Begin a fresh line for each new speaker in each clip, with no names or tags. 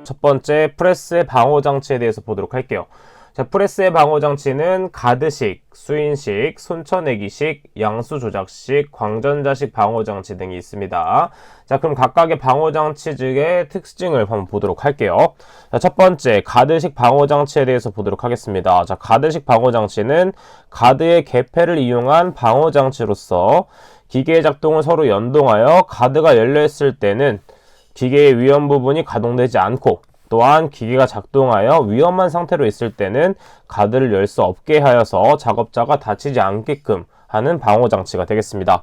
첫 번째 프레스의 방호 장치에 대해서 보도록 할게요. 자, 프레스의 방호 장치는 가드식, 수인식, 손쳐내기식, 양수 조작식, 광전자식 방호 장치 등이 있습니다. 자, 그럼 각각의 방호 장치의 특징을 한번 보도록 할게요. 자, 첫 번째 가드식 방호 장치에 대해서 보도록 하겠습니다. 자, 가드식 방호 장치는 가드의 개폐를 이용한 방호 장치로서 기계의 작동을 서로 연동하여 가드가 열려 있을 때는 기계의 위험 부분이 가동되지 않고, 또한 기계가 작동하여 위험한 상태로 있을 때는 가드를 열 수 없게 하여서 작업자가 다치지 않게끔 하는 방호 장치가 되겠습니다.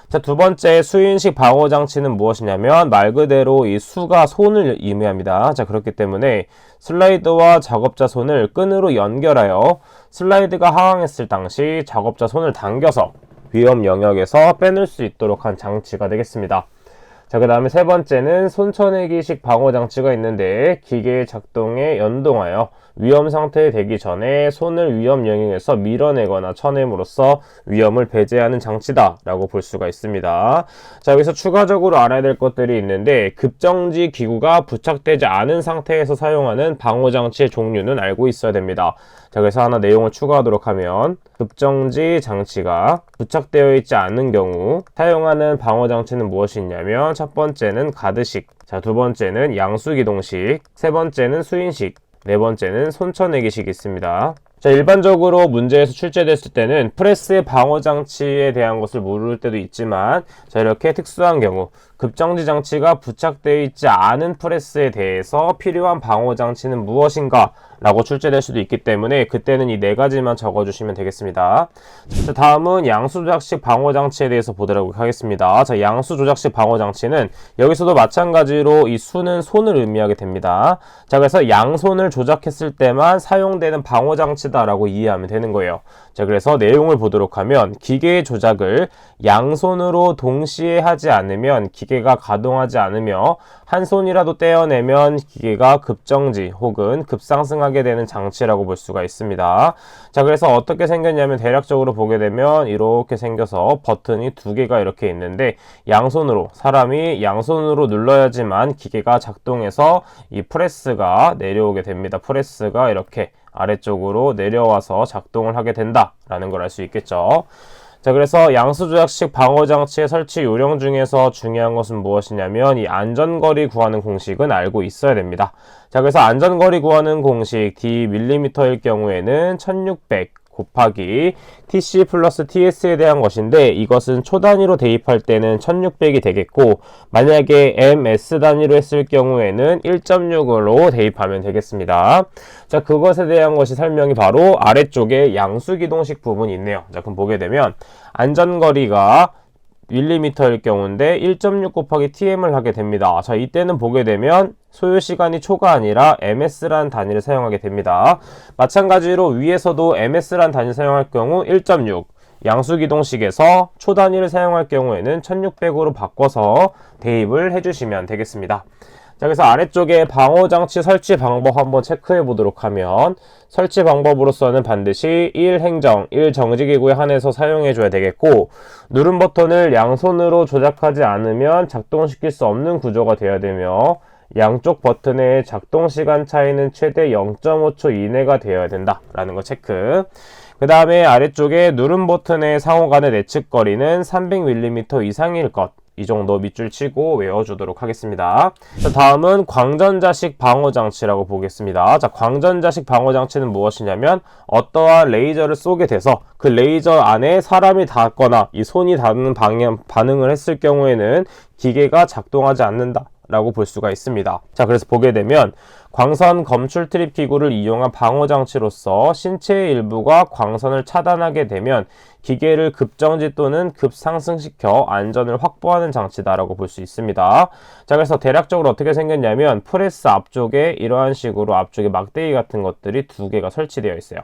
자, 두 번째 수인식 방호 장치는 무엇이냐면 말 그대로 이 수가 손을 의미합니다. 자, 그렇기 때문에 슬라이드와 작업자 손을 끈으로 연결하여 슬라이드가 하강했을 당시 작업자 손을 당겨서 위험 영역에서 빼낼 수 있도록 한 장치가 되겠습니다. 자, 그 다음에 세 번째는 손쳐내기식 방호 장치가 있는데 기계의 작동에 연동하여 위험 상태에 되기 전에 손을 위험 영역에서 밀어내거나 쳐냄으로써 위험을 배제하는 장치다 라고 볼 수가 있습니다. 자, 여기서 추가적으로 알아야 될 것들이 있는데 급정지 기구가 부착되지 않은 상태에서 사용하는 방호 장치의 종류는 알고 있어야 됩니다. 자, 그래서 하나 내용을 추가하도록 하면 급정지 장치가 부착되어 있지 않은 경우 사용하는 방호 장치는 무엇이 있냐면 첫 번째는 가드식, 자, 두 번째는 양수기동식, 세 번째는 수인식, 네 번째는 손쳐내기식이 있습니다. 자, 일반적으로 문제에서 출제됐을 때는 프레스의 방호 장치에 대한 것을 모를 때도 있지만, 자, 이렇게 특수한 경우 급정지 장치가 부착되어 있지 않은 프레스에 대해서 필요한 방호 장치는 무엇인가 라고 출제될 수도 있기 때문에 그때는 이 네 가지만 적어주시면 되겠습니다. 자, 다음은 양수조작식 방호 장치에 대해서 보도록 하겠습니다. 자, 양수조작식 방호 장치는 여기서도 마찬가지로 이 수는 손을 의미하게 됩니다. 자, 그래서 양손을 조작했을 때만 사용되는 방호 장치다라고 이해하면 되는 거예요. 자, 그래서 내용을 보도록 하면 기계의 조작을 양손으로 동시에 하지 않으면 기계가 가동하지 않으며 한 손이라도 떼어내면 기계가 급정지 혹은 급상승하게 되는 장치라고 볼 수가 있습니다. 자, 그래서 어떻게 생겼냐면 대략적으로 보게 되면 이렇게 생겨서 버튼이 두 개가 이렇게 있는데 양손으로, 사람이 양손으로 눌러야지만 기계가 작동해서 이 프레스가 내려오게 됩니다. 프레스가 이렇게 아래쪽으로 내려와서 작동을 하게 된다라는 걸 알 수 있겠죠. 자, 그래서 양수조작식 방호장치의 설치 요령 중에서 중요한 것은 무엇이냐면 이 안전거리 구하는 공식은 알고 있어야 됩니다. 자, 그래서 안전거리 구하는 공식 dm일 경우에는 1600 곱하기 TC 플러스 TS에 대한 것인데 이것은 초 단위로 대입할 때는 1600이 되겠고 만약에 MS 단위로 했을 경우에는 1.6으로 대입하면 되겠습니다. 자, 그것에 대한 것이 설명이 바로 아래쪽에 양수기동식 부분이 있네요. 자, 그럼 보게 되면 안전거리가 밀리미터일 경우인데 1.6 곱하기 TM을 하게 됩니다. 자, 이때는 보게 되면 소요시간이 초가 아니라 MS라는 단위를 사용하게 됩니다. 마찬가지로 위에서도 MS라는 단위를 사용할 경우 1.6, 양수기동식에서 초 단위를 사용할 경우에는 1600으로 바꿔서 대입을 해주시면 되겠습니다. 자, 그래서 아래쪽에 방호장치 설치 방법 한번 체크해 보도록 하면 설치 방법으로서는 반드시 1행정, 1정지기구에 한해서 사용해 줘야 되겠고 누른 버튼을 양손으로 조작하지 않으면 작동시킬 수 없는 구조가 되어야 되며 양쪽 버튼의 작동시간 차이는 최대 0.5초 이내가 되어야 된다라는 거 체크. 그 다음에 아래쪽에 누른 버튼의 상호 간의 내측거리는 300mm 이상일 것. 이 정도 밑줄 치고 외워주도록 하겠습니다. 자, 다음은 광전자식 방호장치라고 보겠습니다. 자, 광전자식 방호장치는 무엇이냐면 어떠한 레이저를 쏘게 돼서 그 레이저 안에 사람이 닿거나 이 손이 닿는 반응을 했을 경우에는 기계가 작동하지 않는다 라고 볼 수가 있습니다. 자, 그래서 보게 되면 광선 검출 트립 기구를 이용한 방호 장치로서 신체의 일부가 광선을 차단하게 되면 기계를 급정지 또는 급상승시켜 안전을 확보하는 장치다라고 볼 수 있습니다. 자, 그래서 대략적으로 어떻게 생겼냐면 프레스 앞쪽에 이러한 식으로 앞쪽에 막대기 같은 것들이 두 개가 설치되어 있어요.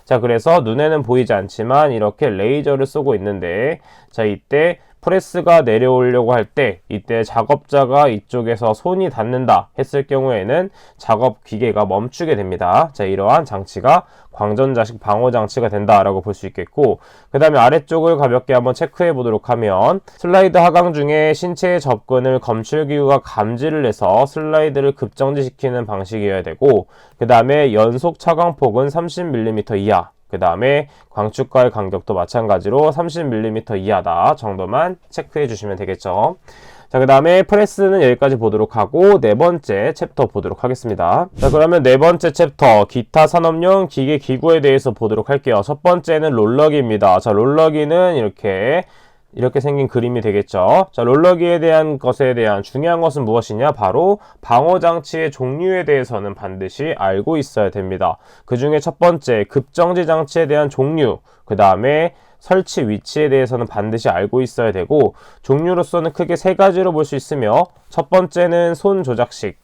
자, 그래서 눈에는 보이지 않지만 이렇게 레이저를 쏘고 있는데 자, 이때 프레스가 내려오려고 할 때 이때 작업자가 이쪽에서 손이 닿는다 했을 경우에는 작업 기계가 멈추게 됩니다. 자, 이러한 장치가 광전자식 방호 장치가 된다라고 볼 수 있겠고, 그 다음에 아래쪽을 가볍게 한번 체크해 보도록 하면 슬라이드 하강 중에 신체의 접근을 검출기구가 감지를 해서 슬라이드를 급정지시키는 방식이어야 되고, 그 다음에 연속 차광폭은 30mm 이하, 그 다음에 광축과의 간격도 마찬가지로 30mm 이하다 정도만 체크해 주시면 되겠죠. 자, 그 다음에 프레스는 여기까지 보도록 하고 네 번째 챕터 보도록 하겠습니다. 자, 그러면 네 번째 챕터 기타 산업용 기계 기구에 대해서 보도록 할게요. 첫 번째는 롤러기입니다. 자, 롤러기는 이렇게 생긴 그림이 되겠죠. 자, 롤러기에 대한 것에 대한 중요한 것은 무엇이냐? 바로 방호장치의 종류에 대해서는 반드시 알고 있어야 됩니다. 그 중에 첫 번째, 급정지 장치에 대한 종류, 그 다음에 설치 위치에 대해서는 반드시 알고 있어야 되고, 종류로서는 크게 세 가지로 볼 수 있으며, 첫 번째는 손 조작식,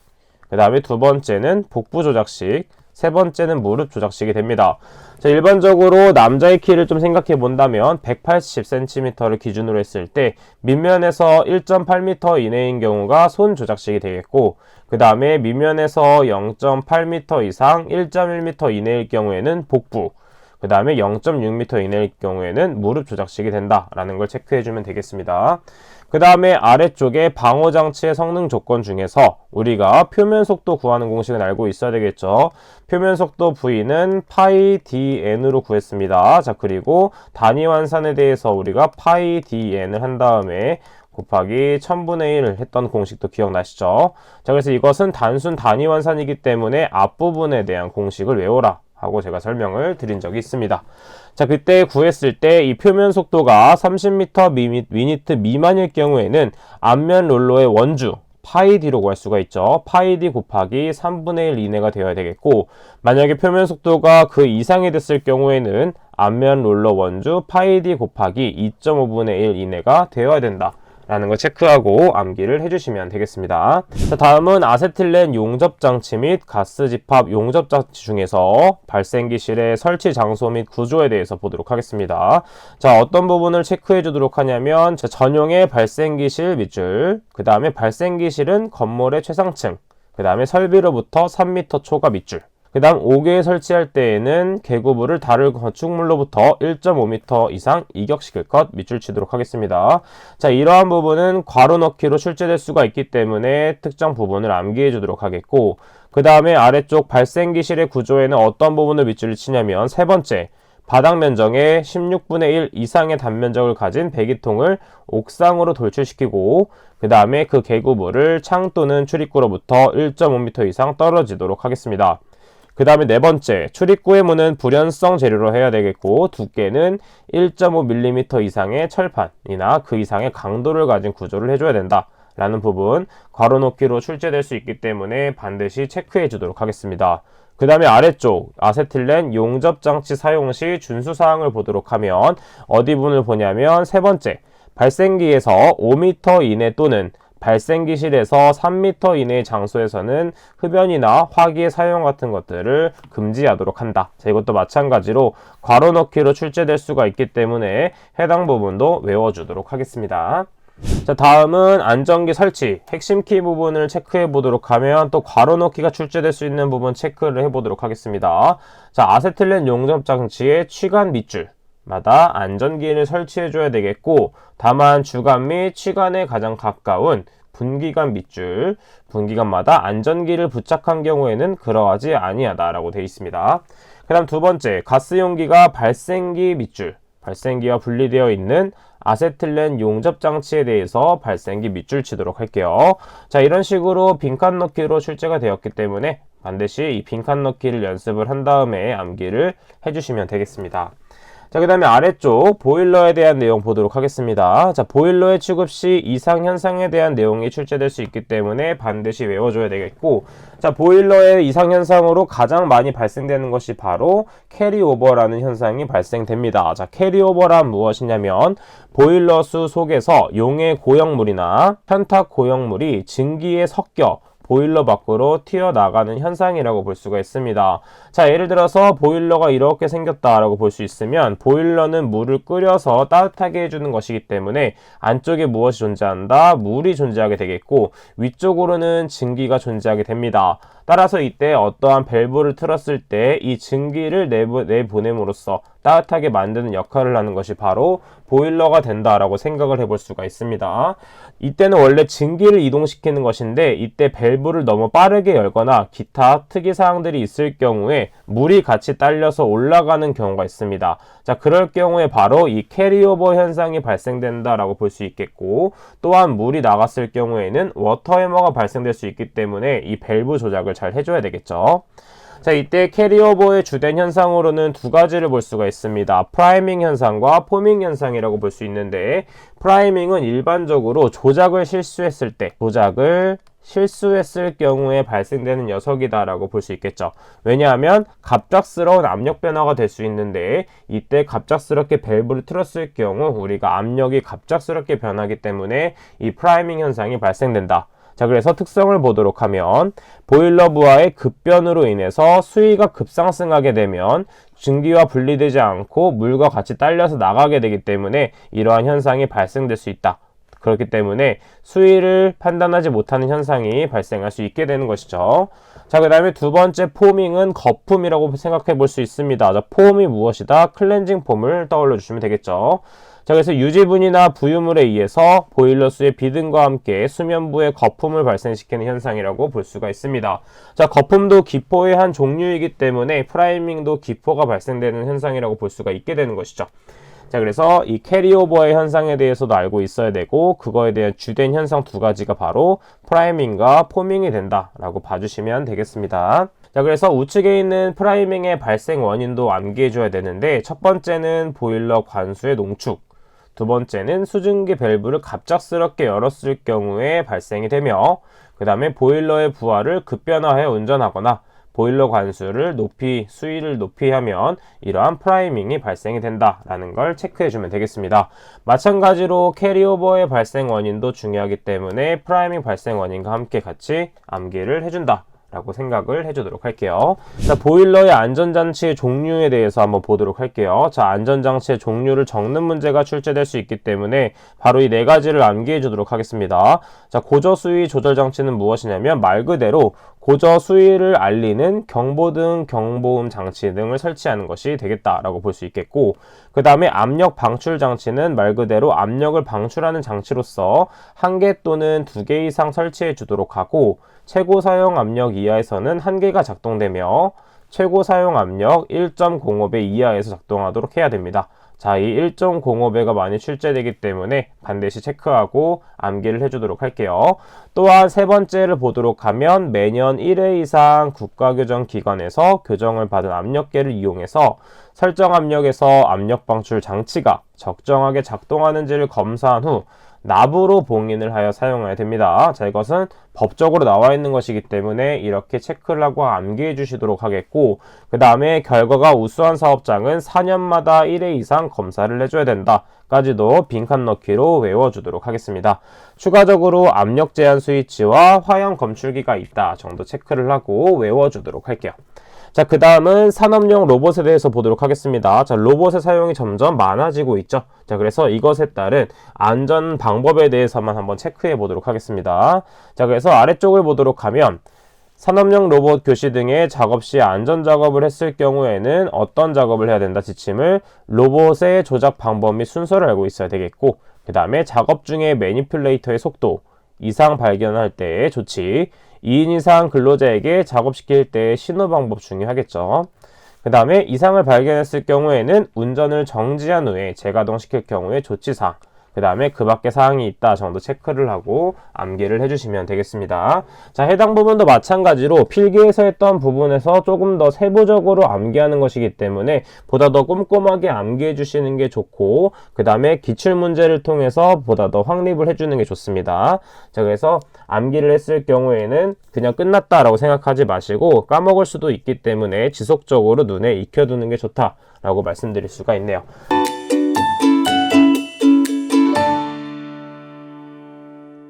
그 다음에 두 번째는 복부 조작식, 세 번째는 무릎 조작식이 됩니다. 자, 일반적으로 남자의 키를 좀 생각해 본다면 180cm를 기준으로 했을 때 밑면에서 1.8m 이내인 경우가 손 조작식이 되겠고, 그 다음에 밑면에서 0.8m 이상 1.1m 이내일 경우에는 복부, 그 다음에 0.6m 이내일 경우에는 무릎 조작식이 된다라는 걸 체크해 주면 되겠습니다. 그 다음에 아래쪽에 방호장치의 성능 조건 중에서 우리가 표면 속도 구하는 공식은 알고 있어야 되겠죠. 표면 속도 V는 파이 dn으로 구했습니다. 자, 그리고 단위 환산에 대해서 우리가 파이 dn을 한 다음에 곱하기 1000분의 1 했던 공식도 기억나시죠? 자, 그래서 이것은 단순 단위 환산이기 때문에 앞부분에 대한 공식을 외워라 하고 제가 설명을 드린 적이 있습니다. 자, 그때 구했을 때 이 표면 속도가 30m 미만일 경우에는 앞면 롤러의 원주 파이 d로 구할 수가 있죠. 파이 d 곱하기 3분의 1 이내가 되어야 되겠고, 만약에 표면 속도가 그 이상이 됐을 경우에는 앞면 롤러 원주 파이 d 곱하기 2.5분의 1 이내가 되어야 된다 라는 걸 체크하고 암기를 해주시면 되겠습니다. 자, 다음은 아세틸렌 용접장치 및 가스 집합 용접장치 중에서 발생기실의 설치 장소 및 구조에 대해서 보도록 하겠습니다. 자, 어떤 부분을 체크해 주도록 하냐면 전용의 발생기실 밑줄, 그 다음에 발생기실은 건물의 최상층, 그 다음에 설비로부터 3m 초과 밑줄, 그 다음 5개에 설치할 때에는 개구부를 다룰 건축물로부터 1.5m 이상 이격시킬 것 밑줄 치도록 하겠습니다. 자, 이러한 부분은 괄호 넣기로 출제될 수가 있기 때문에 특정 부분을 암기해 주도록 하겠고, 그 다음에 아래쪽 발생기실의 구조에는 어떤 부분을 밑줄을 치냐면 세 번째, 바닥 면적의 16분의 1 이상의 단면적을 가진 배기통을 옥상으로 돌출시키고, 그 다음에 그 개구부를 창 또는 출입구로부터 1.5m 이상 떨어지도록 하겠습니다. 그 다음에 네 번째, 출입구의 문은 불연성 재료로 해야 되겠고, 두께는 1.5mm 이상의 철판이나 그 이상의 강도를 가진 구조를 해줘야 된다 라는 부분 괄호 넣기로 출제될 수 있기 때문에 반드시 체크해 주도록 하겠습니다. 그 다음에 아래쪽 아세틸렌 용접장치 사용 시 준수사항을 보도록 하면 어디 부분을 보냐면 세 번째, 발생기에서 5m 이내 또는 발생기실에서 3m 이내의 장소에서는 흡연이나 화기의 사용 같은 것들을 금지하도록 한다. 자, 이것도 마찬가지로 괄호 넣기로 출제될 수가 있기 때문에 해당 부분도 외워주도록 하겠습니다. 자, 다음은 안전기 설치, 핵심 키 부분을 체크해 보도록 하면 또 괄호 넣기가 출제될 수 있는 부분 체크를 해보도록 하겠습니다. 자, 아세틸렌 용접장치의 취관 밑줄 마다 안전기를 설치해 줘야 되겠고, 다만 주관 및 취관에 가장 가까운 분기관 밑줄, 분기관마다 안전기를 부착한 경우에는 그러하지 아니하다라고 되어 있습니다. 그 다음 두 번째, 가스용기가 발생기 밑줄, 발생기와 분리되어 있는 아세틸렌 용접장치에 대해서 발생기 밑줄 치도록 할게요. 자, 이런 식으로 빈칸 넣기로 출제가 되었기 때문에 반드시 이 빈칸 넣기를 연습을 한 다음에 암기를 해주시면 되겠습니다. 자, 그 다음에 아래쪽 보일러에 대한 내용 보도록 하겠습니다. 자, 보일러의 취급 시 이상 현상에 대한 내용이 출제될 수 있기 때문에 반드시 외워줘야 되겠고, 자, 보일러의 이상 현상으로 가장 많이 발생되는 것이 바로 캐리오버라는 현상이 발생됩니다. 자, 캐리오버란 무엇이냐면 보일러수 속에서 용해 고형물이나 현탁 고형물이 증기에 섞여 보일러 밖으로 튀어나가는 현상이라고 볼 수가 있습니다. 자, 예를 들어서 보일러가 이렇게 생겼다라고 볼 수 있으면 보일러는 물을 끓여서 따뜻하게 해주는 것이기 때문에 안쪽에 무엇이 존재한다? 물이 존재하게 되겠고 위쪽으로는 증기가 존재하게 됩니다. 따라서 이때 어떠한 밸브를 틀었을 때 이 증기를 내보냄으로써 따뜻하게 만드는 역할을 하는 것이 바로 보일러가 된다라고 생각을 해볼 수가 있습니다. 이때는 원래 증기를 이동시키는 것인데 이때 밸브를 너무 빠르게 열거나 기타 특이사항들이 있을 경우에 물이 같이 딸려서 올라가는 경우가 있습니다. 자, 그럴 경우에 바로 이 캐리오버 현상이 발생된다라고 볼 수 있겠고 또한 물이 나갔을 경우에는 워터 해머가 발생될 수 있기 때문에 이 밸브 조작을 잘 해줘야 되겠죠. 자, 이때 캐리오버의 주된 현상으로는 두 가지를 볼 수가 있습니다. 프라이밍 현상과 포밍 현상이라고 볼 수 있는데 프라이밍은 일반적으로 조작을 실수했을 경우에 발생되는 녀석이다라고 볼 수 있겠죠. 왜냐하면 갑작스러운 압력 변화가 될 수 있는데 이때 갑작스럽게 밸브를 틀었을 경우 우리가 압력이 갑작스럽게 변하기 때문에 이 프라이밍 현상이 발생된다. 자, 그래서 특성을 보도록 하면 보일러 부하의 급변으로 인해서 수위가 급상승하게 되면 증기와 분리되지 않고 물과 같이 딸려서 나가게 되기 때문에 이러한 현상이 발생될 수 있다. 그렇기 때문에 수위를 판단하지 못하는 현상이 발생할 수 있게 되는 것이죠. 자, 그 다음에 두 번째 포밍은 거품이라고 생각해 볼 수 있습니다. 자, 폼이 무엇이다? 클렌징 폼을 떠올려 주시면 되겠죠. 자, 그래서 유지분이나 부유물에 의해서 보일러수의 비듬과 함께 수면부에 거품을 발생시키는 현상이라고 볼 수가 있습니다. 자, 거품도 기포의 한 종류이기 때문에 프라이밍도 기포가 발생되는 현상이라고 볼 수가 있게 되는 것이죠. 자, 그래서 이 캐리오버의 현상에 대해서도 알고 있어야 되고 그거에 대한 주된 현상 두 가지가 바로 프라이밍과 포밍이 된다라고 봐주시면 되겠습니다. 자, 그래서 우측에 있는 프라이밍의 발생 원인도 암기해줘야 되는데 첫 번째는 보일러 관수의 농축, 두 번째는 수증기 밸브를 갑작스럽게 열었을 경우에 발생이 되며 그 다음에 보일러의 부하를 급변화해 운전하거나 보일러 관수를 수위를 높이 하면 이러한 프라이밍이 발생이 된다라는 걸 체크해주면 되겠습니다. 마찬가지로 캐리오버의 발생 원인도 중요하기 때문에 프라이밍 발생 원인과 함께 같이 암기를 해준다 라고 생각을 해주도록 할게요. 자, 보일러의 안전장치의 종류에 대해서 한번 보도록 할게요. 자, 안전장치의 종류를 적는 문제가 출제될 수 있기 때문에 바로 이 네 가지를 암기해 주도록 하겠습니다. 자, 고저수위 조절장치는 무엇이냐면 말 그대로 고저수위를 알리는 경보등, 경보음 장치 등을 설치하는 것이 되겠다라고 볼 수 있겠고 그 다음에 압력 방출 장치는 말 그대로 압력을 방출하는 장치로서 1개 또는 2개 이상 설치해 주도록 하고 최고 사용 압력 이하에서는 1개가 작동되며 최고 사용 압력 1.05배 이하에서 작동하도록 해야 됩니다. 자, 이 1.05배가 많이 출제되기 때문에 반드시 체크하고 암기를 해주도록 할게요. 또한 세 번째를 보도록 하면 매년 1회 이상 국가교정기관에서 교정을 받은 압력계를 이용해서 설정 압력에서 압력 방출 장치가 적정하게 작동하는지를 검사한 후 납으로 봉인을 하여 사용해야 됩니다. 자, 이것은 법적으로 나와 있는 것이기 때문에 이렇게 체크를 하고 암기해 주시도록 하겠고 그 다음에 결과가 우수한 사업장은 4년마다 1회 이상 검사를 해줘야 된다 까지도 빈칸 넣기로 외워주도록 하겠습니다. 추가적으로 압력 제한 스위치와 화형 검출기가 있다 정도 체크를 하고 외워주도록 할게요. 자, 그 다음은 산업용 로봇에 대해서 보도록 하겠습니다. 자, 로봇의 사용이 점점 많아지고 있죠. 자, 그래서 이것에 따른 안전 방법에 대해서만 한번 체크해 보도록 하겠습니다. 자, 그래서 아래쪽을 보도록 하면 산업용 로봇 교시 등의 작업 시 안전 작업을 했을 경우에는 어떤 작업을 해야 된다 지침을 로봇의 조작 방법 및 순서를 알고 있어야 되겠고 그 다음에 작업 중에 매니플레이터의 속도, 이상 발견할 때의 조치, 2인 이상 근로자에게 작업시킬 때의 신호 방법 중요하겠죠. 그 다음에 이상을 발견했을 경우에는 운전을 정지한 후에 재가동시킬 경우의 조치사항, 그 다음에 그 밖에 사항이 있다 정도 체크를 하고 암기를 해주시면 되겠습니다. 자, 해당 부분도 마찬가지로 필기에서 했던 부분에서 조금 더 세부적으로 암기하는 것이기 때문에 보다 더 꼼꼼하게 암기해 주시는 게 좋고 그 다음에 기출문제를 통해서 보다 더 확립을 해주는 게 좋습니다. 자, 그래서 암기를 했을 경우에는 그냥 끝났다라고 생각하지 마시고 까먹을 수도 있기 때문에 지속적으로 눈에 익혀두는 게 좋다라고 말씀드릴 수가 있네요.